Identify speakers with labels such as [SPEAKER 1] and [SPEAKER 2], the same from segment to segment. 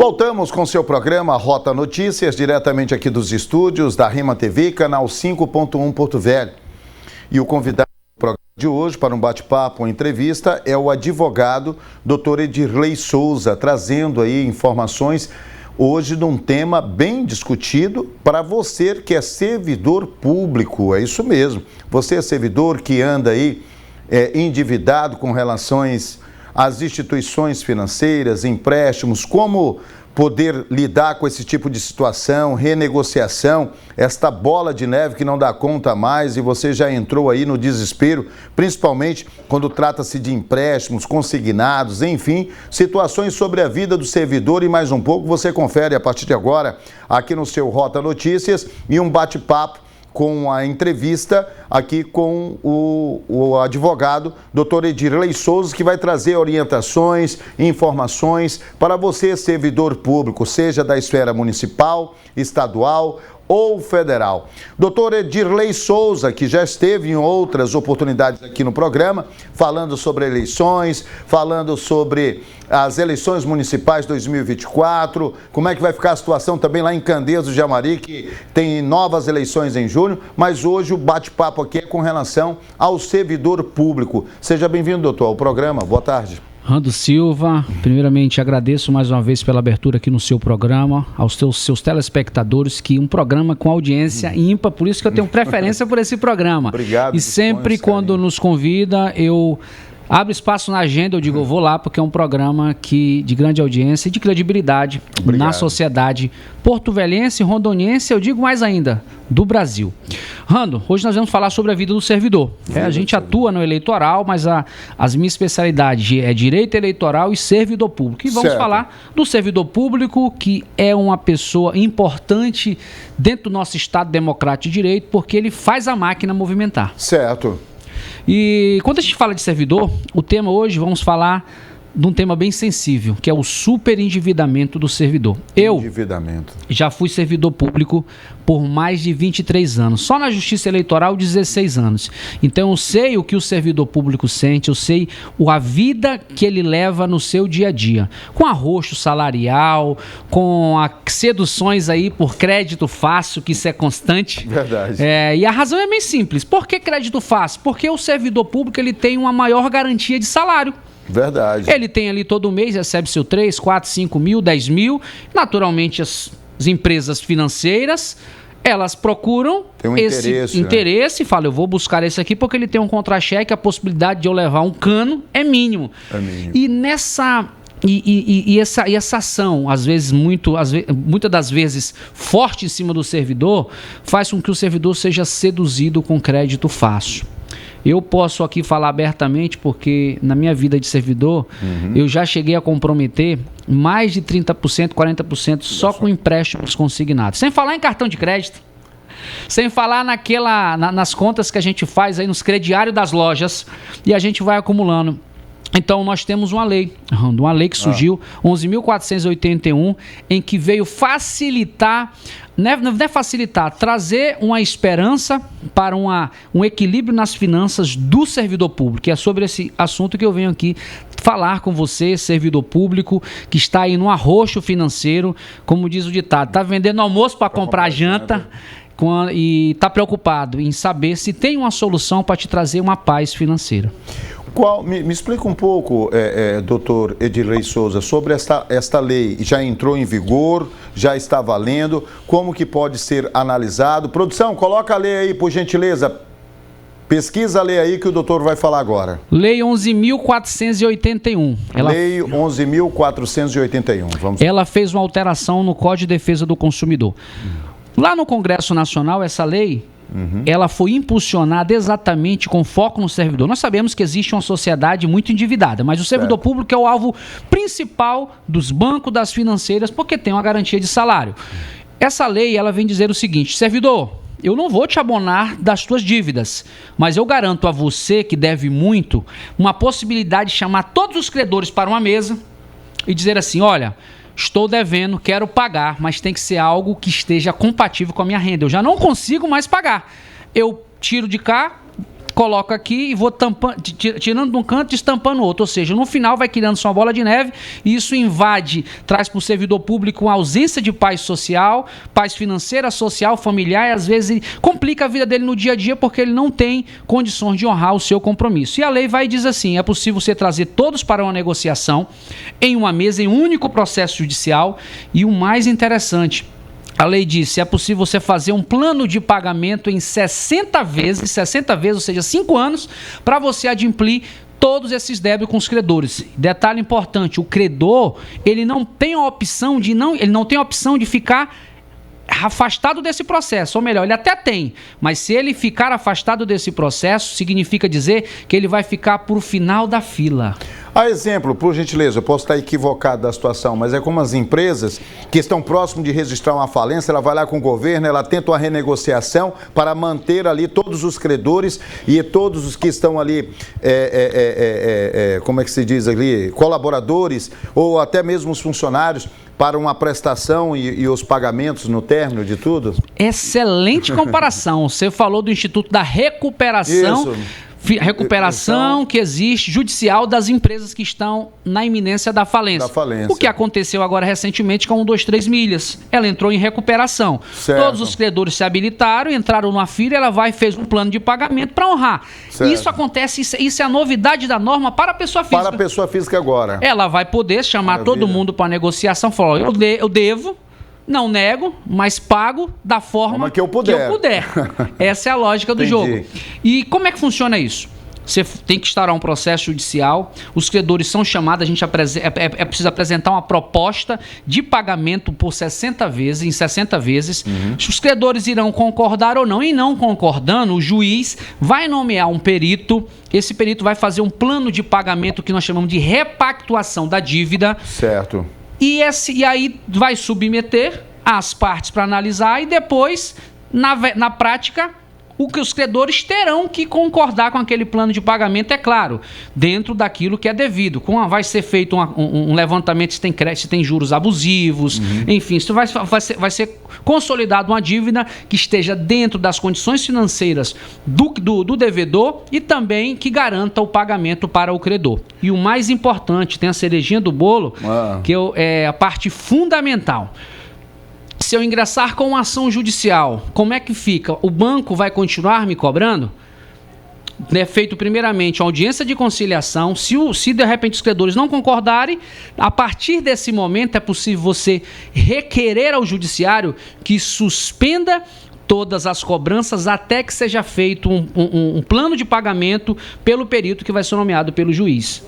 [SPEAKER 1] Voltamos com seu programa Rota Notícias, diretamente aqui dos estúdios da Rema TV, canal 5.1 Porto Velho. E o convidado do programa de hoje para um bate-papo, uma entrevista, é o advogado Dr. Edirlei Souza, trazendo aí informações hoje de um tema bem discutido para você que é servidor público. É isso mesmo. Você é servidor que anda aí endividado com relações às instituições financeiras, empréstimos, como poder lidar com esse tipo de situação, renegociação, esta bola de neve que não dá conta mais e você já entrou aí no desespero, principalmente quando trata-se de empréstimos, consignados, enfim, situações sobre a vida do servidor e mais um pouco você confere a partir de agora aqui no seu Rota Notícias e um bate-papo com a entrevista aqui com o advogado Dr. Edirlei Souza, que vai trazer orientações, informações para você, servidor público, seja da esfera municipal, estadual ou federal. Dr. Edirlei Souza, que já esteve em outras oportunidades aqui no programa, falando sobre eleições, falando sobre as eleições municipais 2024, como é que vai ficar a situação também lá em Candeias do Jamari, que tem novas eleições em junho, mas hoje o bate-papo aqui é com relação ao servidor público. Seja bem-vindo, doutor, ao programa. Boa tarde.
[SPEAKER 2] Rando Silva, primeiramente agradeço mais uma vez pela abertura aqui no seu programa, aos seus telespectadores, que um programa com audiência ímpar, por isso que eu tenho preferência por esse programa.
[SPEAKER 1] Obrigado.
[SPEAKER 2] E sempre quando nos convida, eu abro espaço na agenda, eu digo, eu vou lá, porque é um programa de grande audiência e de credibilidade na sociedade porto-velhense, rondoniense, eu digo mais ainda, do Brasil. Rando, hoje nós vamos falar sobre a vida do servidor. A gente atua no eleitoral, mas as minhas especialidades é direito eleitoral e servidor público. E vamos falar do servidor público, que é uma pessoa importante dentro do nosso Estado democrático de direito, porque ele faz a máquina movimentar.
[SPEAKER 1] Certo.
[SPEAKER 2] E quando a gente fala de servidor, o tema hoje, vamos falar de um tema bem sensível, que é o superendividamento do servidor. Eu já fui servidor público por mais de 23 anos, só na Justiça Eleitoral 16 anos. Então eu sei o que o servidor público sente, eu sei a vida que ele leva no seu dia a dia, com arroxo salarial, com as seduções aí por crédito fácil, que isso é constante.
[SPEAKER 1] Verdade.
[SPEAKER 2] E a razão é bem simples. Por que crédito fácil? Porque o servidor público ele tem uma maior garantia de salário.
[SPEAKER 1] Verdade.
[SPEAKER 2] Ele tem ali todo mês, recebe seu 3, 4, 5 mil, 10 mil. Naturalmente, as empresas financeiras, elas procuram esse interesse, falam, eu vou buscar esse aqui porque ele tem um contra-cheque, a possibilidade de eu levar um cano é mínimo. E nessa... essa ação, às vezes, muitas das vezes, forte em cima do servidor, faz com que o servidor seja seduzido com crédito fácil. Eu posso aqui falar abertamente porque na minha vida de servidor, eu já cheguei a comprometer mais de 30%, 40% só com empréstimos consignados. Sem falar em cartão de crédito, sem falar nas contas que a gente faz aí nos crediários das lojas e a gente vai acumulando. Então, nós temos uma lei que surgiu, 11.481, em que veio facilitar, não é facilitar, trazer uma esperança para um equilíbrio nas finanças do servidor público. E é sobre esse assunto que eu venho aqui falar com você, servidor público, que está aí no arroxo financeiro, como diz o ditado, está vendendo almoço para comprar janta. E está preocupado em saber se tem uma solução para te trazer uma paz financeira.
[SPEAKER 1] Me explica um pouco, doutor Edirlei Souza, sobre esta lei. Já entrou em vigor, já está valendo, como que pode ser analisado? Produção, coloca a lei aí, por gentileza. Pesquisa a lei aí que o doutor vai falar agora.
[SPEAKER 2] Lei 11.481.
[SPEAKER 1] Lei 11.481.
[SPEAKER 2] Ela fez uma alteração no Código de Defesa do Consumidor. Lá no Congresso Nacional, essa lei... ela foi impulsionada exatamente com foco no servidor. Nós sabemos que existe uma sociedade muito endividada, mas o servidor público é o alvo principal dos bancos, das financeiras, porque tem uma garantia de salário. Essa lei, ela vem dizer o seguinte: servidor, eu não vou te abonar das tuas dívidas, mas eu garanto a você que deve muito uma possibilidade de chamar todos os credores para uma mesa e dizer assim, olha... estou devendo, quero pagar, mas tem que ser algo que esteja compatível com a minha renda. Eu já não consigo mais pagar. Eu tiro de cá, coloco aqui e vou tirando de um canto e estampando no outro. Ou seja, no final vai criando-se uma bola de neve e isso invade, traz para o servidor público uma ausência de paz social, paz financeira, social, familiar, e às vezes complica a vida dele no dia a dia porque ele não tem condições de honrar o seu compromisso. E a lei vai e diz assim, é possível você trazer todos para uma negociação em uma mesa, em um único processo judicial, e o mais interessante, a lei diz, é possível você fazer um plano de pagamento em 60 vezes, ou seja, 5 anos, para você adimplir todos esses débitos com os credores. Detalhe importante, o credor, ele não tem a opção de ficar afastado desse processo, ou melhor, ele até tem, mas se ele ficar afastado desse processo, significa dizer que ele vai ficar por final da fila.
[SPEAKER 1] A exemplo, por gentileza, eu posso estar equivocado da situação, mas é como as empresas que estão próximas de registrar uma falência, ela vai lá com o governo, ela tenta uma renegociação para manter ali todos os credores e todos os que estão ali, como é que se diz ali, colaboradores ou até mesmo os funcionários, para uma prestação e os pagamentos no término de tudo?
[SPEAKER 2] Excelente comparação. Você falou do Instituto da Recuperação. Isso. Recuperação que existe judicial das empresas que estão na iminência da falência. O que aconteceu agora recentemente com a 123 Milhas. Ela entrou em recuperação. Certo. Todos os credores se habilitaram, entraram numa fila, ela vai e fez um plano de pagamento para honrar. Certo. Isso acontece, isso é a novidade da norma para a pessoa física.
[SPEAKER 1] Para a pessoa física agora.
[SPEAKER 2] Ela vai poder chamar todo mundo para negociação, falar, eu devo, não nego, mas pago da forma que eu puder. Essa é a lógica do jogo. E como é que funciona isso? Você tem que instaurar um processo judicial, os credores são chamados, a gente é preciso apresentar uma proposta de pagamento por 60 vezes, em 60 vezes. Os credores irão concordar ou não. E não concordando, o juiz vai nomear um perito, esse perito vai fazer um plano de pagamento que nós chamamos de repactuação da dívida.
[SPEAKER 1] Certo.
[SPEAKER 2] E aí vai submeter as partes para analisar e depois, na prática, o que os credores terão que concordar com aquele plano de pagamento, é claro, dentro daquilo que é devido. Vai ser feito um levantamento se tem crédito, se tem juros abusivos, enfim, isso vai ser consolidado uma dívida que esteja dentro das condições financeiras do devedor e também que garanta o pagamento para o credor. E o mais importante, tem a cerejinha do bolo, que é a parte fundamental. Se eu ingressar com uma ação judicial, como é que fica? O banco vai continuar me cobrando? É feito primeiramente uma audiência de conciliação. Se de repente os credores não concordarem, a partir desse momento é possível você requerer ao judiciário que suspenda todas as cobranças até que seja feito um plano de pagamento pelo perito que vai ser nomeado pelo juiz.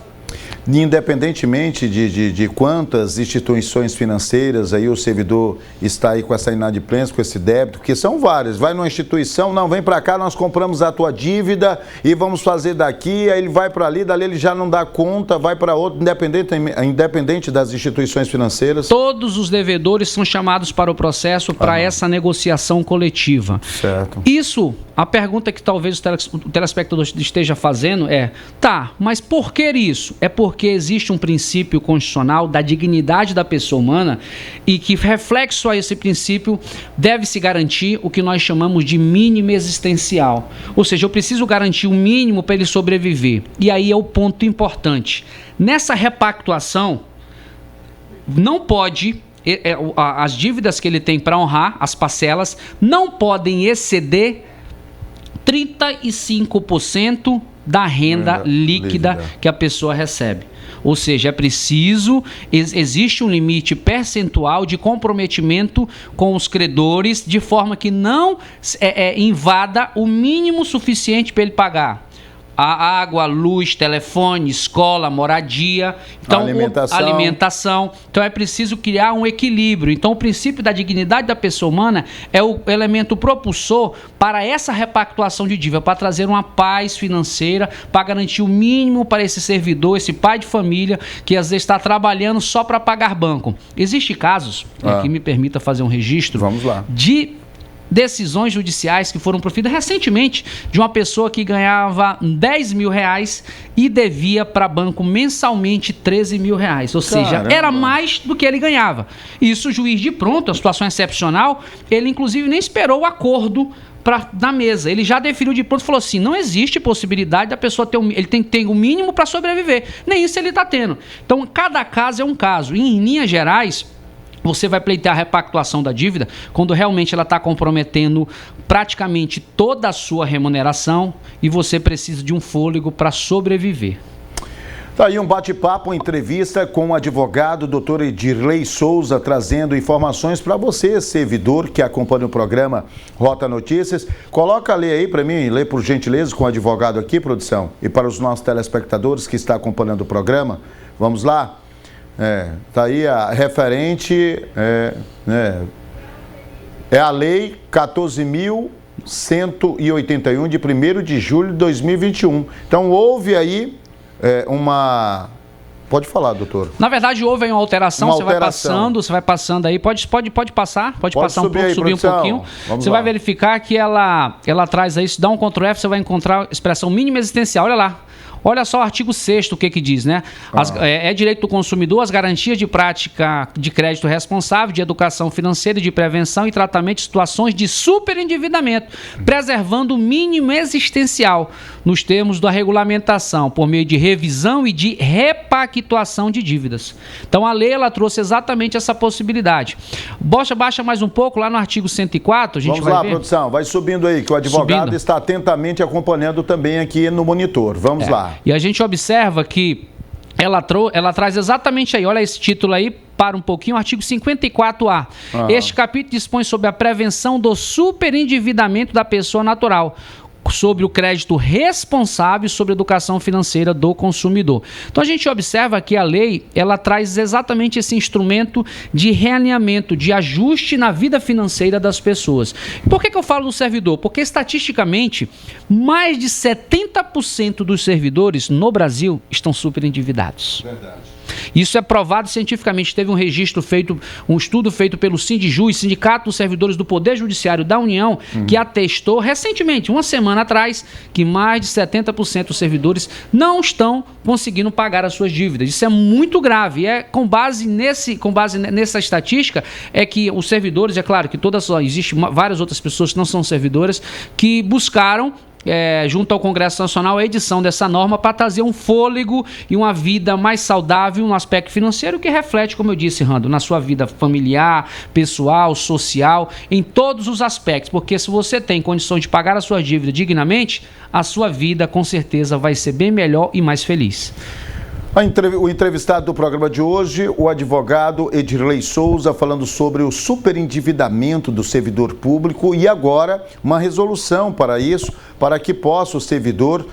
[SPEAKER 1] Independentemente de quantas instituições financeiras aí o servidor está aí com essa inadimplência, com esse débito, que são várias, vai numa instituição, não, vem para cá, nós compramos a tua dívida e vamos fazer daqui, aí ele vai para ali, dali ele já não dá conta, vai para outro, independente das instituições financeiras.
[SPEAKER 2] Todos os devedores são chamados para o processo, para essa negociação coletiva.
[SPEAKER 1] Certo.
[SPEAKER 2] Isso, a pergunta que talvez o telespectador esteja fazendo é, mas por que isso? É porque existe um princípio constitucional da dignidade da pessoa humana e que, reflexo a esse princípio, deve-se garantir o que nós chamamos de mínimo existencial. Ou seja, eu preciso garantir o mínimo para ele sobreviver. E aí é o ponto importante. Nessa repactuação, não pode... as dívidas que ele tem para honrar, as parcelas, não podem exceder 35% da renda líquida que a pessoa recebe. Ou seja, é preciso, existe um limite percentual de comprometimento com os credores, de forma que não invada o mínimo suficiente para ele pagar a água, luz, telefone, escola, moradia, então, alimentação. Então é preciso criar um equilíbrio. Então o princípio da dignidade da pessoa humana é o elemento propulsor para essa repactuação de dívida, para trazer uma paz financeira, para garantir o mínimo para esse servidor, esse pai de família que às vezes está trabalhando só para pagar banco. Existem casos, que me permita fazer um registro,
[SPEAKER 1] vamos lá,
[SPEAKER 2] de decisões judiciais que foram proferidas recentemente de uma pessoa que ganhava 10 mil reais e devia para banco mensalmente 13 mil reais. Ou seja, era mais do que ele ganhava. Isso o juiz de pronto, a situação excepcional, ele inclusive nem esperou o acordo na mesa. Ele já definiu de pronto e falou assim, não existe possibilidade da pessoa ter ele tem que ter o mínimo para sobreviver. Nem isso ele está tendo. Então, cada caso é um caso. E, em linhas gerais, você vai pleitear a repactuação da dívida quando realmente ela está comprometendo praticamente toda a sua remuneração e você precisa de um fôlego para sobreviver.
[SPEAKER 1] Tá aí um bate-papo, uma entrevista com o advogado Dr. Edirlei Souza, trazendo informações para você, servidor que acompanha o programa Rota Notícias. Coloca a lei aí para mim, lê por gentileza com o advogado aqui, produção, e para os nossos telespectadores que estão acompanhando o programa. Vamos lá? Tá aí a referente, é a lei 14.181 de 1º de julho de 2021. Então houve aí Pode falar, doutor.
[SPEAKER 2] Na verdade, houve aí uma alteração, você vai passando aí, pode passar um pouco, subir um pouquinho. Você vai verificar que ela traz aí, se dá um Ctrl F, você vai encontrar a expressão mínima existencial, olha lá. Olha só o artigo 6º, o que diz, né? É direito do consumidor as garantias de prática de crédito responsável, de educação financeira, de prevenção e tratamento de situações de superendividamento, preservando o mínimo existencial nos termos da regulamentação, por meio de revisão e de repactuação de dívidas. Então, a lei, ela trouxe exatamente essa possibilidade. Baixa mais um pouco, lá no artigo 104, a gente vai ver. Vamos lá,
[SPEAKER 1] produção, vai subindo aí, que o advogado está atentamente acompanhando também aqui no monitor. Vamos lá.
[SPEAKER 2] E a gente observa que ela traz exatamente aí, olha esse título aí, para um pouquinho, o artigo 54A. Este capítulo dispõe sobre a prevenção do superendividamento da pessoa natural, sobre o crédito responsável e sobre a educação financeira do consumidor. Então a gente observa que a lei, ela traz exatamente esse instrumento de realinhamento, de ajuste na vida financeira das pessoas. Por que eu falo do servidor? Porque estatisticamente, mais de 70% dos servidores no Brasil estão superendividados. Verdade. Isso é provado cientificamente. Teve um estudo feito pelo Sindiju, Sindicato dos Servidores do Poder Judiciário da União, que atestou recentemente, uma semana atrás, que mais de 70% dos servidores não estão conseguindo pagar as suas dívidas. Isso é muito grave. E com base nessa estatística, é que os servidores, é claro que existem várias outras pessoas que não são servidoras, que buscaram junto ao Congresso Nacional, a edição dessa norma para trazer um fôlego e uma vida mais saudável no aspecto financeiro que reflete, como eu disse, Rando, na sua vida familiar, pessoal, social, em todos os aspectos, porque se você tem condições de pagar a sua dívida dignamente, a sua vida com certeza vai ser bem melhor e mais feliz.
[SPEAKER 1] O entrevistado do programa de hoje, o advogado Edirlei Souza, falando sobre o superendividamento do servidor público e agora uma resolução para isso, para que possa o servidor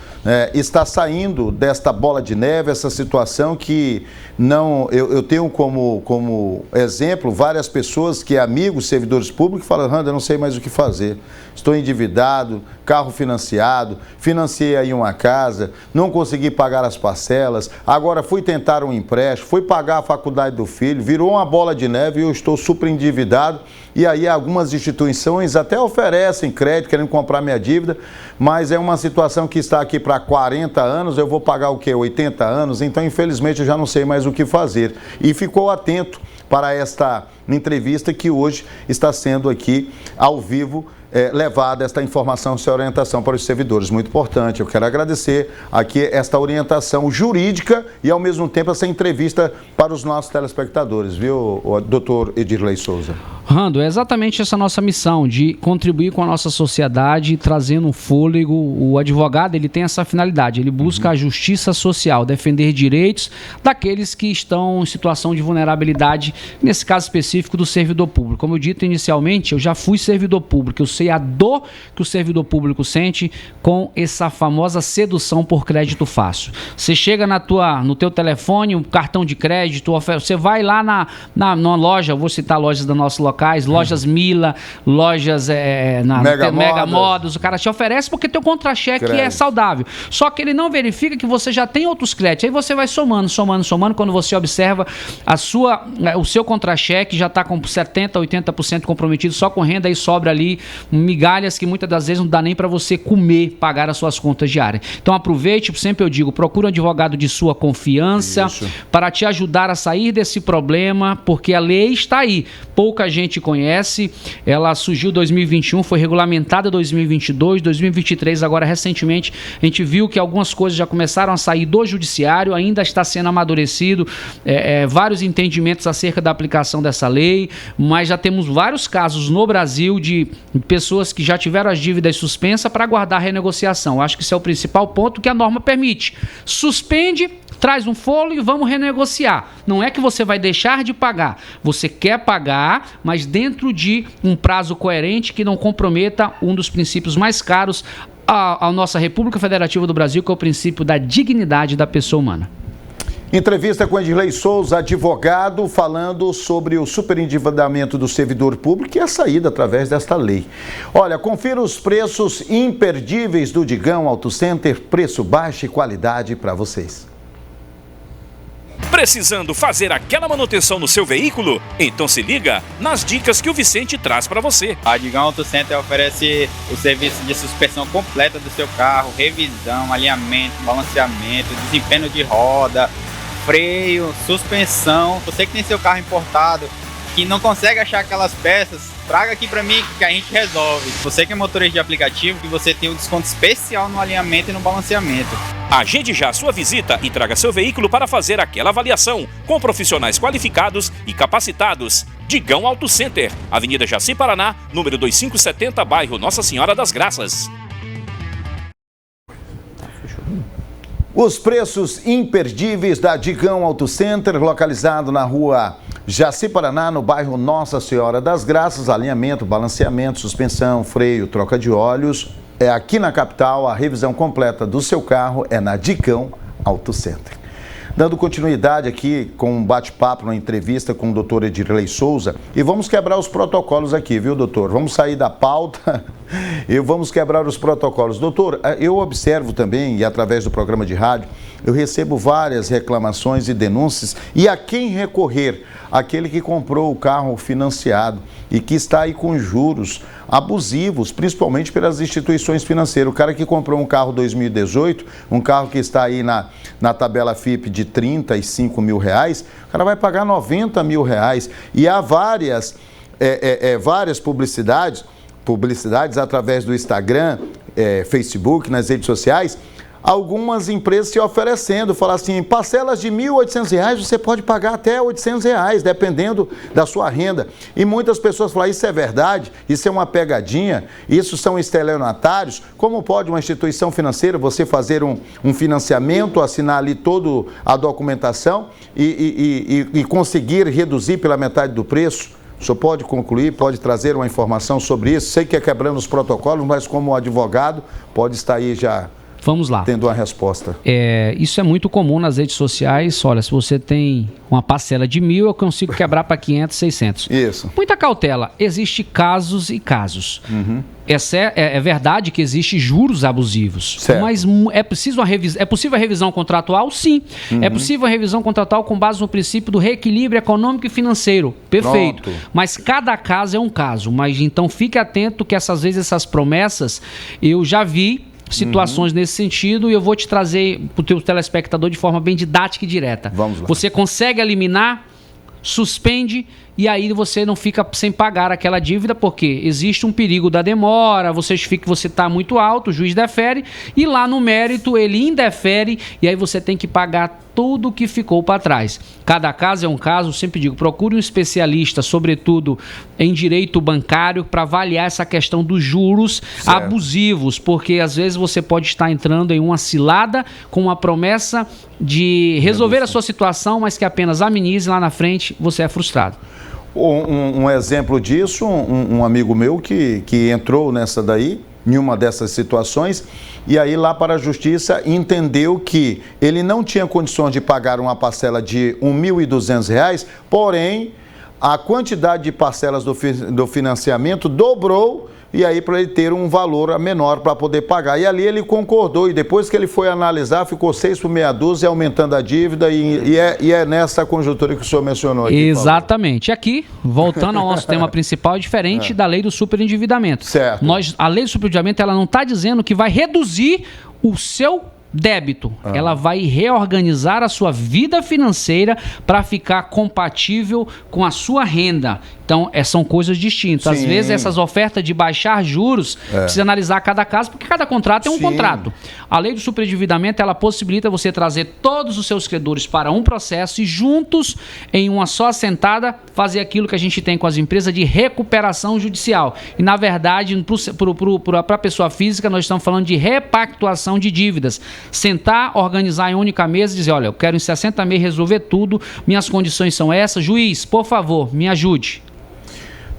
[SPEAKER 1] estar saindo desta bola de neve, essa situação que não... Eu tenho como exemplo várias pessoas que amigos, servidores públicos, falam, Randa, eu não sei mais o que fazer. Estou endividado, carro financiado, financiei aí uma casa, não consegui pagar as parcelas, agora fui tentar um empréstimo, fui pagar a faculdade do filho, virou uma bola de neve e eu estou super endividado. E aí algumas instituições até oferecem crédito, querendo comprar minha dívida, mas é uma situação que está aqui para 40 anos, eu vou pagar o quê? 80 anos? Então, infelizmente, eu já não sei mais o que fazer. E ficou atento para esta entrevista que hoje está sendo aqui ao vivo, levada esta informação, essa orientação para os servidores. Muito importante. Eu quero agradecer aqui esta orientação jurídica e, ao mesmo tempo, essa entrevista para os nossos telespectadores, viu, doutor Edirlei Souza?
[SPEAKER 2] Rando, é exatamente essa nossa missão de contribuir com a nossa sociedade, trazendo um fôlego. O advogado, ele tem essa finalidade, ele busca a justiça social, defender direitos daqueles que estão em situação de vulnerabilidade, nesse caso específico do servidor público. Como eu dito inicialmente, eu já fui servidor público, eu sei sei a dor que o servidor público sente com essa famosa sedução por crédito fácil. Você chega no teu telefone, um cartão de crédito, você vai lá na loja, vou citar lojas dos nossos locais, lojas Mila, lojas Mega Modos, o cara te oferece porque teu contra-cheque é saudável. Só que ele não verifica que você já tem outros créditos. Aí você vai somando. Quando você observa o seu contra-cheque já está com 70%, 80% comprometido só com renda e sobra ali migalhas que muitas das vezes não dá nem para você comer, pagar as suas contas diárias. Então aproveite, sempre eu digo, procure um advogado de sua confiança para te ajudar a sair desse problema, porque a lei está aí. Pouca gente conhece, ela surgiu em 2021, foi regulamentada em 2022, 2023, agora recentemente a gente viu que algumas coisas já começaram a sair do judiciário, ainda está sendo amadurecido vários entendimentos acerca da aplicação dessa lei, mas já temos vários casos no Brasil de pessoas que já tiveram as dívidas suspensas para aguardar a renegociação. Acho que esse é o principal ponto que a norma permite. Suspende, traz um fôlego e vamos renegociar. Não é que você vai deixar de pagar. Você quer pagar, mas dentro de um prazo coerente que não comprometa um dos princípios mais caros à nossa República Federativa do Brasil, que é o princípio da dignidade da pessoa humana.
[SPEAKER 1] Entrevista com Edirlei Souza, advogado, falando sobre o superendividamento do servidor público e a saída através desta lei. Olha, confira os preços imperdíveis do Digão Auto Center, preço baixo e qualidade para vocês.
[SPEAKER 3] Precisando fazer aquela manutenção no seu veículo? Então se liga nas dicas que o Vicente traz para você.
[SPEAKER 4] A Digão Auto Center oferece o serviço de suspensão completa do seu carro, revisão, alinhamento, balanceamento, desempenho de roda, freio, suspensão. Você que tem seu carro importado, que não consegue achar aquelas peças, traga aqui para mim que a gente resolve. Você que é motorista de aplicativo, que você tem um desconto especial no alinhamento e no balanceamento.
[SPEAKER 3] Agende já a sua visita e traga seu veículo para fazer aquela avaliação com profissionais qualificados e capacitados. Digão Auto Center, Avenida Jaci Paraná, número 2570, bairro Nossa Senhora das Graças.
[SPEAKER 1] Os preços imperdíveis da Digão Auto Center, localizado na rua Jaci Paraná, no bairro Nossa Senhora das Graças, alinhamento, balanceamento, suspensão, freio, troca de óleos. É aqui na capital, a revisão completa do seu carro é na Digão Auto Center. Dando continuidade aqui com um bate-papo, uma entrevista com o doutor Edirlei Souza, e vamos quebrar os protocolos aqui, viu, doutor? Vamos sair da pauta e vamos quebrar os protocolos. Doutor, eu observo também, e através do programa de rádio, eu recebo várias reclamações e denúncias, e a quem recorrer? Aquele que comprou o carro financiado e que está aí com juros abusivos, principalmente pelas instituições financeiras. O cara que comprou um carro 2018, um carro que está aí na tabela FIP de R$35 mil, o cara vai pagar R$90 mil. E há várias publicidades através do Instagram, Facebook, nas redes sociais, algumas empresas se oferecendo, falar assim, parcelas de R$1.800, você pode pagar até R$800, dependendo da sua renda. E muitas pessoas falam, isso é verdade, isso é uma pegadinha, isso são estelionatários. Como pode uma instituição financeira, você fazer um financiamento, assinar ali toda a documentação e conseguir reduzir pela metade do preço? O senhor pode concluir, pode trazer uma informação sobre isso? Sei que é quebrando os protocolos, mas como advogado, pode estar aí já...
[SPEAKER 2] Vamos lá.
[SPEAKER 1] Tendo uma resposta.
[SPEAKER 2] Isso é muito comum nas redes sociais. Olha, se você tem uma parcela de 1.000, eu consigo quebrar para 500, 600.
[SPEAKER 1] Isso.
[SPEAKER 2] Muita cautela. Existem casos e casos. Uhum. É verdade que existem juros abusivos. Certo. Mas é possível a revisão contratual? Sim. Uhum. É possível a revisão contratual com base no princípio do reequilíbrio econômico e financeiro. Perfeito. Pronto. Mas cada caso é um caso. Mas então fique atento que essas promessas eu já vi situações nesse sentido, e eu vou te trazer para o teu telespectador de forma bem didática e direta.
[SPEAKER 1] Vamos lá.
[SPEAKER 2] Você consegue eliminar, suspende, e aí você não fica sem pagar aquela dívida, porque existe um perigo da demora, você justifica que você está muito alto, o juiz defere, e lá no mérito ele indefere, e aí você tem que pagar tudo que ficou para trás. Cada caso é um caso, sempre digo, procure um especialista, sobretudo em direito bancário, para avaliar essa questão dos juros abusivos, porque às vezes você pode estar entrando em uma cilada com uma promessa de resolver a sua situação, mas que apenas amenize, lá na frente você é frustrado.
[SPEAKER 1] Um exemplo disso, um amigo meu que entrou nessa daí, em uma dessas situações, e aí lá para a justiça entendeu que ele não tinha condições de pagar uma parcela de R$ 1.200, porém a quantidade de parcelas do financiamento dobrou, e aí para ele ter um valor menor para poder pagar. E ali ele concordou, e depois que ele foi analisar, ficou 6 por meia dúzia, aumentando a dívida, e é nessa conjuntura que o senhor mencionou aqui.
[SPEAKER 2] Exatamente. E aqui, voltando ao nosso tema principal, é diferente da lei do superendividamento.
[SPEAKER 1] Certo.
[SPEAKER 2] A lei do superendividamento, ela não está dizendo que vai reduzir o seu débito. Ela vai reorganizar a sua vida financeira para ficar compatível com a sua renda. Então, são coisas distintas. Às vezes, essas ofertas de baixar juros, precisa analisar cada caso, porque cada contrato é um contrato. A lei do superendividamento, ela possibilita você trazer todos os seus credores para um processo e juntos, em uma só sentada, fazer aquilo que a gente tem com as empresas de recuperação judicial. E, na verdade, para a pessoa física, nós estamos falando de repactuação de dívidas. Sentar, organizar em única mesa e dizer, olha, eu quero em 60 meses resolver tudo, minhas condições são essas. Juiz, por favor, me ajude.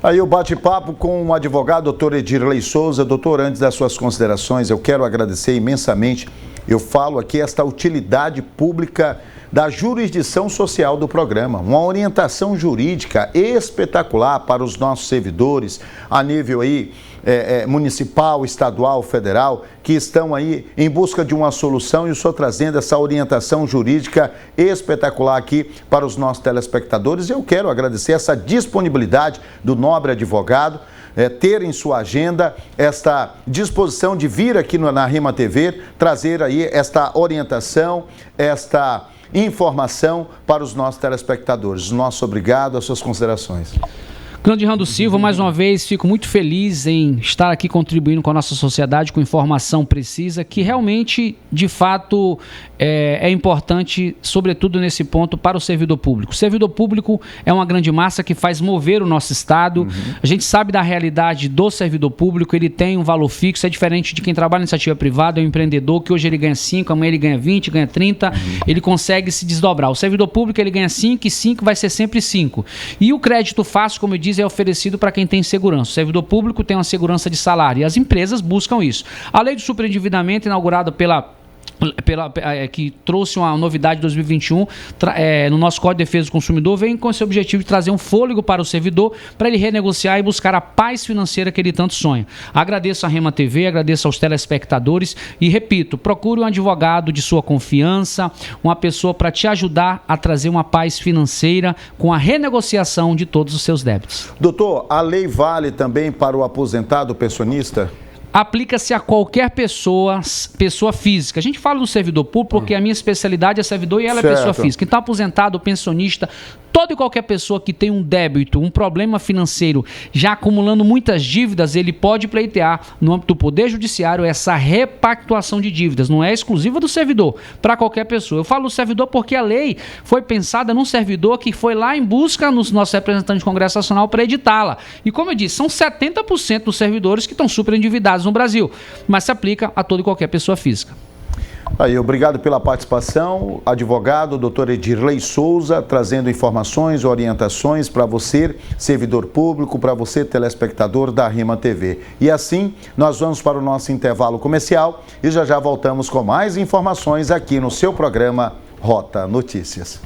[SPEAKER 1] Aí o bate-papo com o advogado doutor Edirley Souza. Doutor, antes das suas considerações, eu quero agradecer imensamente, eu falo aqui, esta utilidade pública da jurisdição social do programa, uma orientação jurídica espetacular para os nossos servidores a nível aí municipal, estadual, federal, que estão aí em busca de uma solução, e o senhor trazendo essa orientação jurídica espetacular aqui para os nossos telespectadores. Eu quero agradecer essa disponibilidade do nobre advogado, ter em sua agenda esta disposição de vir aqui na Rima TV, trazer aí esta orientação, esta informação para os nossos telespectadores. Nosso obrigado, as suas considerações.
[SPEAKER 2] Grande Rando Silva, mais uma vez, fico muito feliz em estar aqui contribuindo com a nossa sociedade, com informação precisa, que realmente, de fato, é importante, sobretudo nesse ponto, para o servidor público. O servidor público é uma grande massa que faz mover o nosso Estado. A gente sabe da realidade do servidor público, ele tem um valor fixo, é diferente de quem trabalha em iniciativa privada, é um empreendedor que hoje ele ganha 5, amanhã ele ganha 20, ganha 30, ele consegue se desdobrar. O servidor público, ele ganha 5 e 5 vai ser sempre 5. E o crédito fácil, como eu disse, é oferecido para quem tem segurança. O servidor público tem uma segurança de salário e as empresas buscam isso. A lei do superendividamento, inaugurada que trouxe uma novidade em 2021 no nosso Código de Defesa do Consumidor, vem com esse objetivo de trazer um fôlego para o servidor, para ele renegociar e buscar a paz financeira que ele tanto sonha. Agradeço a Rema TV, agradeço aos telespectadores e repito, procure um advogado de sua confiança, uma pessoa para te ajudar a trazer uma paz financeira com a renegociação de todos os seus débitos.
[SPEAKER 1] Doutor, a lei vale também para o aposentado pensionista?
[SPEAKER 2] Aplica-se a qualquer pessoa física. A gente fala do servidor público porque a minha especialidade é servidor e ela é pessoa física. Então, aposentado, pensionista, toda e qualquer pessoa que tem um débito, um problema financeiro, já acumulando muitas dívidas, ele pode pleitear no âmbito do Poder Judiciário essa repactuação de dívidas. Não é exclusiva do servidor, para qualquer pessoa. Eu falo do servidor porque a lei foi pensada num servidor que foi lá em busca nos nossos representantes do Congresso Nacional para editá-la. E como eu disse, são 70% dos servidores que estão superendividados no Brasil, mas se aplica a toda e qualquer pessoa física.
[SPEAKER 1] Aí, obrigado pela participação, advogado doutor Edirley Souza, trazendo informações, orientações para você, servidor público, para você, telespectador da Rima TV. E assim, nós vamos para o nosso intervalo comercial e já voltamos com mais informações aqui no seu programa Rota Notícias.